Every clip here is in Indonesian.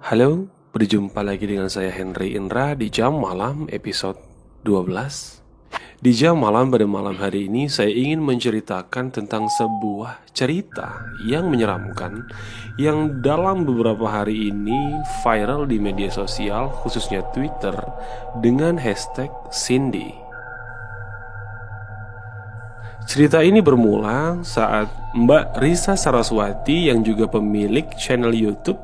Halo, berjumpa lagi dengan saya Henry Indra di Jam Malam episode 12. Di Jam Malam pada malam hari ini saya ingin menceritakan tentang sebuah cerita yang menyeramkan yang dalam beberapa hari ini viral di media sosial, khususnya Twitter, dengan hashtag Cindy. Cerita ini bermula saat Mbak Risa Saraswati yang juga pemilik channel YouTube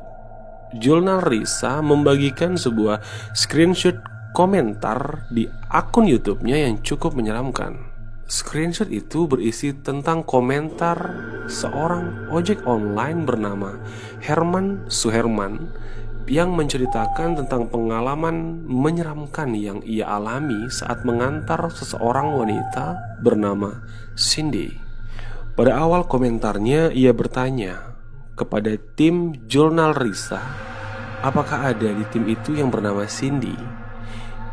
Jurnal Risa membagikan sebuah screenshot komentar di akun YouTube-nya yang cukup menyeramkan. Screenshot itu berisi tentang komentar seorang ojek online bernama Herman Suherman yang menceritakan tentang pengalaman menyeramkan yang ia alami saat mengantar seseorang wanita bernama Cindy. Pada awal komentarnya ia bertanya kepada tim Jurnal Risa, apakah ada di tim itu yang bernama Cindy?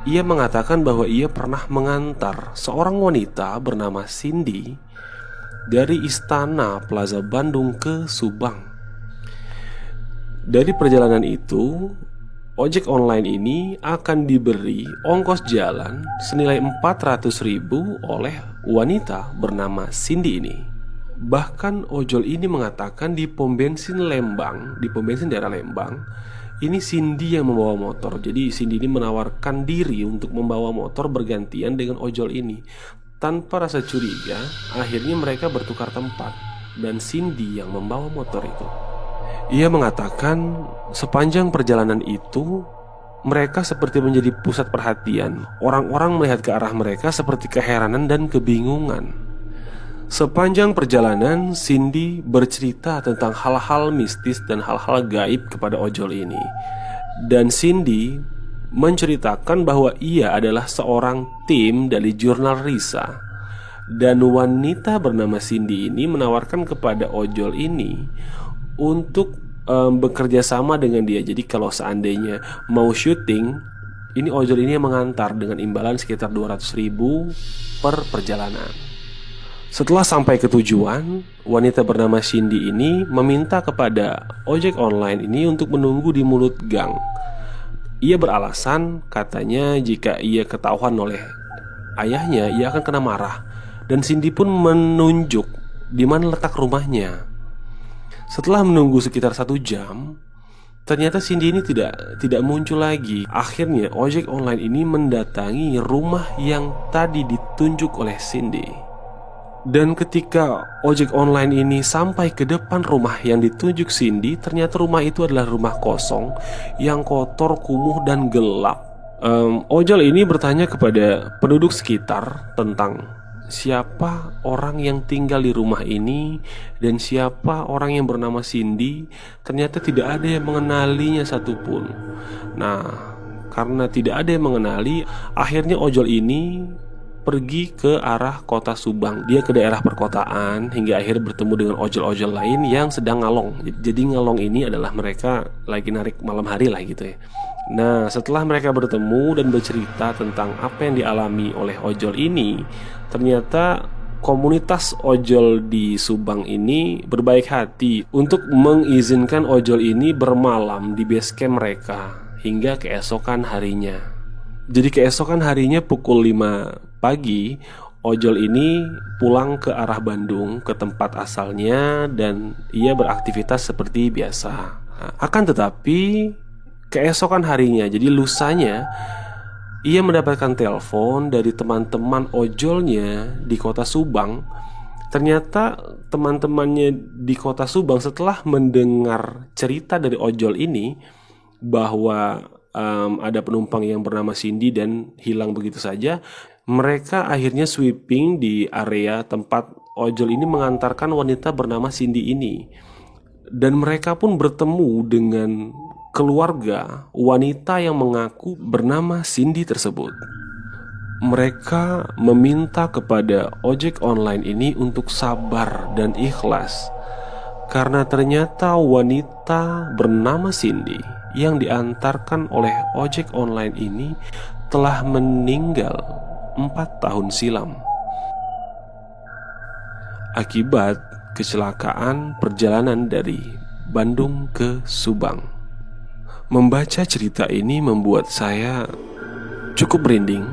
Ia mengatakan bahwa ia pernah mengantar seorang wanita bernama Cindy dari Istana Plaza Bandung ke Subang. Dari perjalanan itu, ojek online ini akan diberi ongkos jalan senilai 400.000 oleh wanita bernama Cindy ini. Bahkan ojol ini mengatakan di pom bensin daerah Lembang, ini Cindy yang membawa motor. Jadi Cindy ini menawarkan diri untuk membawa motor bergantian dengan ojol ini. Tanpa rasa curiga, akhirnya mereka bertukar tempat dan Cindy yang membawa motor itu. Ia mengatakan sepanjang perjalanan itu mereka seperti menjadi pusat perhatian. Orang-orang melihat ke arah mereka seperti keheranan dan kebingungan. Sepanjang perjalanan, Cindy bercerita tentang hal-hal mistis dan hal-hal gaib kepada ojol ini. Dan Cindy menceritakan bahwa ia adalah seorang tim dari Jurnal Risa. Dan wanita bernama Cindy ini menawarkan kepada ojol ini untuk bekerja sama dengan dia. Jadi kalau seandainya mau syuting, ini ojol ini yang mengantar dengan imbalan sekitar 200.000 per perjalanan. Setelah sampai ke tujuan, wanita bernama Cindy ini meminta kepada ojek online ini untuk menunggu di mulut gang. Ia beralasan katanya jika ia ketahuan oleh ayahnya, ia akan kena marah. Dan Cindy pun menunjuk di mana letak rumahnya. Setelah menunggu sekitar 1 jam, ternyata Cindy ini tidak muncul lagi. Akhirnya ojek online ini mendatangi rumah yang tadi ditunjuk oleh Cindy. Dan ketika ojek online ini sampai ke depan rumah yang ditunjuk Cindy, ternyata rumah itu adalah rumah kosong yang kotor, kumuh, dan gelap. Ojol ini bertanya kepada penduduk sekitar tentang siapa orang yang tinggal di rumah ini dan siapa orang yang bernama Cindy. Ternyata tidak ada yang mengenalinya satupun. Nah, karena tidak ada yang mengenali, akhirnya ojol ini pergi ke arah kota Subang. Dia ke daerah perkotaan hingga akhirnya bertemu dengan ojol-ojol lain yang sedang ngalong. Jadi ngalong ini adalah mereka lagi narik malam hari lah gitu ya. Nah, setelah mereka bertemu dan bercerita tentang apa yang dialami oleh ojol ini, ternyata komunitas ojol di Subang ini berbaik hati untuk mengizinkan ojol ini bermalam di base camp mereka hingga keesokan harinya. Jadi keesokan harinya pukul 5 pagi, ojol ini pulang ke arah Bandung, ke tempat asalnya, dan ia beraktivitas seperti biasa. Nah, akan tetapi keesokan harinya, jadi lusanya, ia mendapatkan telepon dari teman-teman ojolnya di kota Subang. Ternyata teman-temannya di kota Subang setelah mendengar cerita dari ojol ini bahwa ada penumpang yang bernama Cindy dan hilang begitu saja, mereka akhirnya sweeping di area tempat ojol ini mengantarkan wanita bernama Cindy ini. Dan mereka pun bertemu dengan keluarga wanita yang mengaku bernama Cindy tersebut. Mereka meminta kepada ojek online ini untuk sabar dan ikhlas, karena ternyata wanita bernama Cindy yang diantarkan oleh ojek online ini telah meninggal 4 tahun silam akibat kecelakaan perjalanan dari Bandung ke Subang. Membaca cerita ini membuat saya cukup merinding,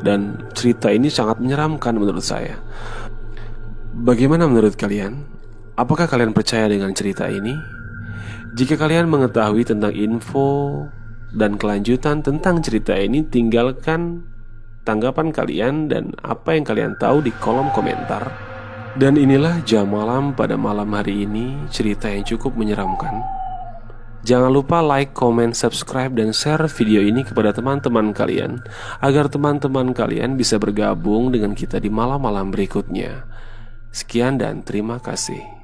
dan cerita ini sangat menyeramkan menurut saya. Bagaimana menurut kalian? Apakah kalian percaya dengan cerita ini? Jika kalian mengetahui tentang info dan kelanjutan tentang cerita ini, tinggalkan tanggapan kalian dan apa yang kalian tahu di kolom komentar. Dan inilah Jam Malam pada malam hari ini, cerita yang cukup menyeramkan. Jangan lupa like, comment, subscribe, dan share video ini kepada teman-teman kalian, agar teman-teman kalian bisa bergabung dengan kita di malam-malam berikutnya. Sekian dan terima kasih.